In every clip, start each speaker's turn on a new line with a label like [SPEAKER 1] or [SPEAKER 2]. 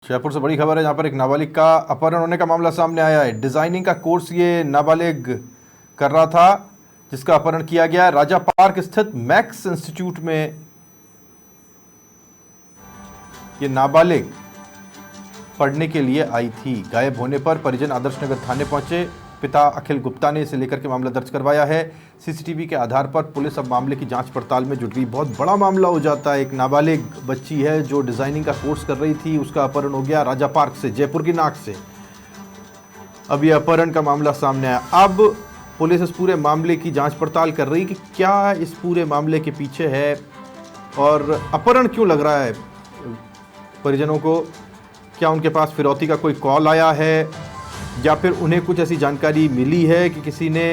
[SPEAKER 1] जयपुर से बड़ी खबर है, जहां पर एक नाबालिग का अपहरण होने का मामला सामने आया है। डिजाइनिंग का कोर्स ये नाबालिग कर रहा था, जिसका अपहरण किया गया। राजा पार्क स्थित मैक्स इंस्टीट्यूट में ये नाबालिग पढ़ने के लिए आई थी। गायब होने पर परिजन आदर्श नगर थाने पहुंचे। पिता अखिल गुप्ता ने इसे लेकर के मामला दर्ज करवाया है। सीसीटीवी के आधार पर पुलिस अब मामले की जांच पड़ताल में जुट गई। बहुत बड़ा मामला हो जाता है। एक नाबालिग बच्ची है जो डिजाइनिंग का कोर्स कर रही थी, उसका अपहरण हो गया राजा पार्क से, जयपुर की नाक से। अब यह अपहरण का मामला सामने आया। अब पुलिस इस पूरे मामले की जांच पड़ताल कर रही कि क्या इस पूरे मामले के पीछे है और अपहरण क्यों लग रहा है परिजनों को। क्या उनके पास फिरौती का कोई कॉल आया है या फिर उन्हें कुछ ऐसी जानकारी मिली है कि किसी ने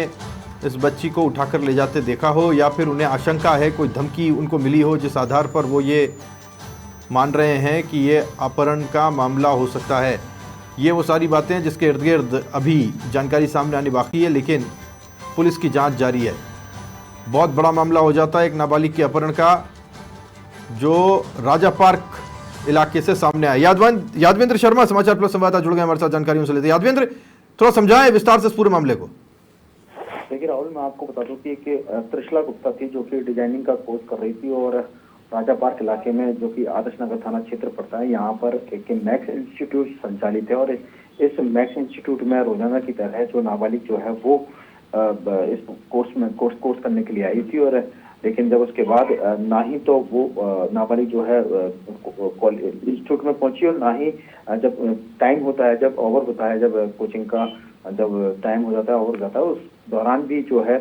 [SPEAKER 1] इस बच्ची को उठाकर ले जाते देखा हो, या फिर उन्हें आशंका है, कोई धमकी उनको मिली हो जिस आधार पर वो ये मान रहे हैं कि ये अपहरण का मामला हो सकता है। ये वो सारी बातें हैं जिसके इर्द गिर्द अभी जानकारी सामने आनी बाकी है, लेकिन पुलिस की जांच जारी है। बहुत बड़ा मामला हो जाता है एक नाबालिग के अपहरण का, जो राजा पार्क इलाके से सामने आया। यादवेंद्र शर्मा समाचार प्लस संवाददाता जुड़ गए हमारे साथ जानकारियों से लेते। यादवेंद्र, थोड़ा समझाएं विस्तार से इस पूरे मामले को।
[SPEAKER 2] देखिए राहुल, मैं आपको बता दूं कि त्रिशला गुप्ता थी जो कि डिजाइनिंग का कोर्स कर रही थी और राजा पार्क इलाके में, जो कि आदर्श नगर थाना क्षेत्र पड़ता है, यहाँ पर एक मैक्स इंस्टीट्यूट संचालित है। और इस मैक्स इंस्टीट्यूट में रोजाना की तरह जो नाबालिग जो है वो इस कोर्स करने के लिए आई थी। और लेकिन जब उसके बाद ना ही तो वो नाबालिग जो है इंस्टीट्यूट में पहुंची, और ना ही जब टाइम होता है, जब ओवर होता है, जब कोचिंग का जब टाइम हो जाता है, ओवर जाता है, उस दौरान भी जो है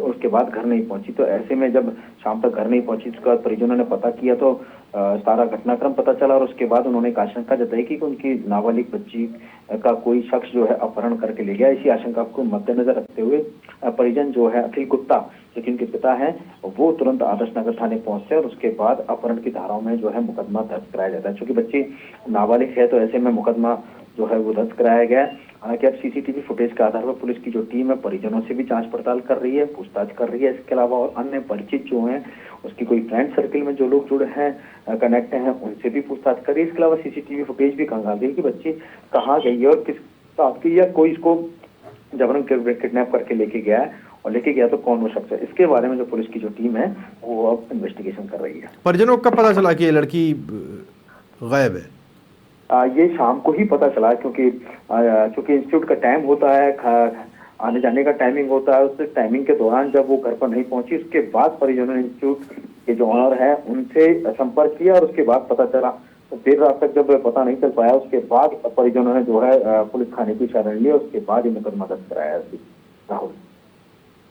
[SPEAKER 2] उसके बाद घर नहीं पहुंची। तो ऐसे में जब शाम तक घर नहीं पहुंची, उसके बाद परिजनों ने पता किया तो सारा घटनाक्रम पता चला। और उसके बाद उन्होंने एक आशंका जताई कि उनकी नाबालिग बच्ची का कोई शख्स जो है अपहरण करके ले गया। इसी आशंका को मद्देनजर रखते हुए परिजन जो है अखिल गुप्ता, जो कि उनके पिता हैं, वो तुरंत आदर्श नगर थाने पहुंचते हैं और उसके बाद अपहरण की धाराओं में जो है मुकदमा दर्ज कराया जाता है। चूंकि बच्ची नाबालिग है तो ऐसे में मुकदमा जो है वो दर्ज कराया गया है। हालांकि अब सीसीटीवी फुटेज के आधार पर पुलिस की जो टीम है परिजनों से भी जांच पड़ताल कर रही है, पूछताछ कर रही है। इसके अलावा और अन्य परिचित जो हैं, उसकी कोई फ्रेंड सर्किल में जो लोग जुड़े हैं, कनेक्ट हैं, उनसे भी पूछताछ कर रही है। इसके अलावा सीसीटीवी फुटेज भी खंगाल रही है कि बच्ची कहाँ गई है और किस साथ की, या कोई इसको जबरन किडनैप करके लेके गया है, और लेके गया तो कौन वो शख्स है। इसके बारे में जो पुलिस की जो टीम है वो अब इन्वेस्टिगेशन कर रही है।
[SPEAKER 1] परिजनों को कब पता चला कि ये लड़की गायब है?
[SPEAKER 2] ये शाम को ही पता चला, क्योंकि इंस्टीट्यूट का टाइम होता है, आने जाने का टाइमिंग होता है। उस टाइमिंग के दौरान जब वो घर पर नहीं पहुंची, उसके बाद परिजनों ने इंस्टीट्यूट के जो ऑनर है उनसे संपर्क किया और उसके बाद पता चला। तो देर रात तक जब पता नहीं चल पाया, उसके बाद परिजनों ने जो है पुलिस थाने की शरण ली और उसके बाद ये मुकदमा दर्ज कराया। राहुल,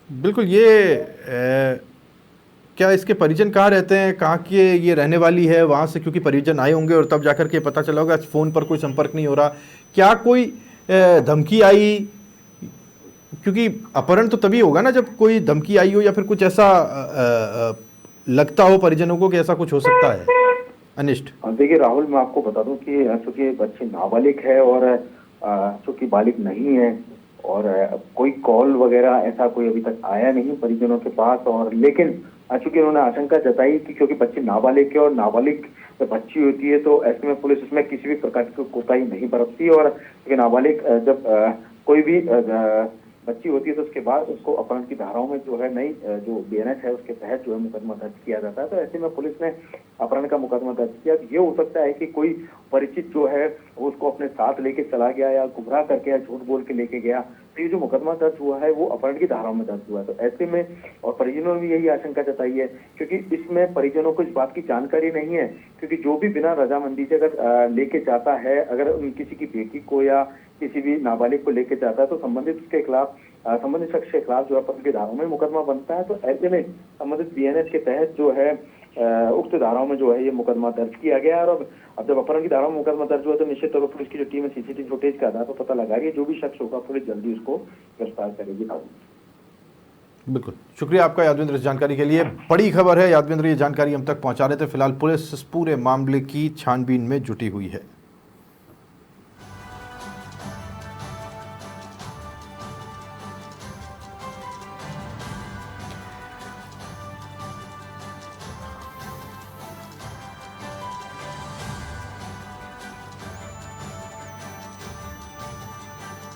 [SPEAKER 2] बिल्कुल।
[SPEAKER 1] ये क्या इसके परिजन कहाँ रहते हैं, कहाँ की ये रहने वाली है? वहाँ से क्योंकि परिजन आए होंगे और तब जाकर के पता चला होगा। फ़ोन पर कोई संपर्क नहीं हो रहा, क्या कोई धमकी आई? क्योंकि अपहरण तो तभी होगा ना जब कोई धमकी आई हो या फिर कुछ ऐसा लगता हो परिजनों को कि ऐसा कुछ हो सकता है अनिष्ट।
[SPEAKER 2] देखिए राहुल, मैं आपको बता दूं कि चूंकि बच्ची नाबालिग है और चूंकि बालिग नहीं है, और कोई कॉल वगैरह ऐसा कोई अभी तक आया नहीं परिजनों के पास। और लेकिन चूंकि उन्होंने आशंका जताई कि क्योंकि बच्ची नाबालिग है और नाबालिग जब बच्ची होती है तो ऐसे में पुलिस उसमें किसी भी प्रकार की कोताही नहीं बरतती। और क्योंकि नाबालिग जब कोई भी बच्ची होती है तो उसके बाद उसको अपहरण की धाराओं में जो है नई जो बीएनएस है उसके तहत जो है मुकदमा दर्ज किया जाता है। तो ऐसे में पुलिस ने अपहरण का मुकदमा दर्ज किया। ये हो सकता है कि कोई परिचित जो है उसको अपने साथ लेके चला गया, या गुमराह करके, या झूठ बोल के लेके गया। तो ये जो मुकदमा दर्ज हुआ है वो अपहरण की धाराओं में दर्ज हुआ है। तो ऐसे में और परिजनों ने भी यही आशंका जताई है, क्योंकि इसमें परिजनों को इस बात की जानकारी नहीं है, क्योंकि जो भी बिना रजामंदी से अगर लेके जाता है, अगर किसी की बेटी को या किसी भी नाबालिग को लेके जाता है तो संबंधित उसके खिलाफ, संबंधित शख्स के खिलाफ जो है अपहरण की धाराओं में मुकदमा बनता है। तो ऐसे में संबंधित बीएनएस के तहत जो है उक्त धाराओं में जो है ये मुकदमा दर्ज किया गया। और अब जब अपहरण की धाराओं में मुकदमा दर्ज हुआ तो निश्चित तौर पर पुलिस की जो टीम है सीसीटीवी फुटेज के आधार पर पता लगा रही है। जो भी शख्स होगा पुलिस जल्दी उसको गिरफ्तार करेगी।
[SPEAKER 1] बिल्कुल, शुक्रिया आपका यादवेंद्र इस जानकारी के लिए। बड़ी खबर है यादवेंद्र, ये जानकारी हम तक पहुंचा रहे थे। फिलहाल पुलिस इस पूरे मामले की छानबीन में जुटी हुई है।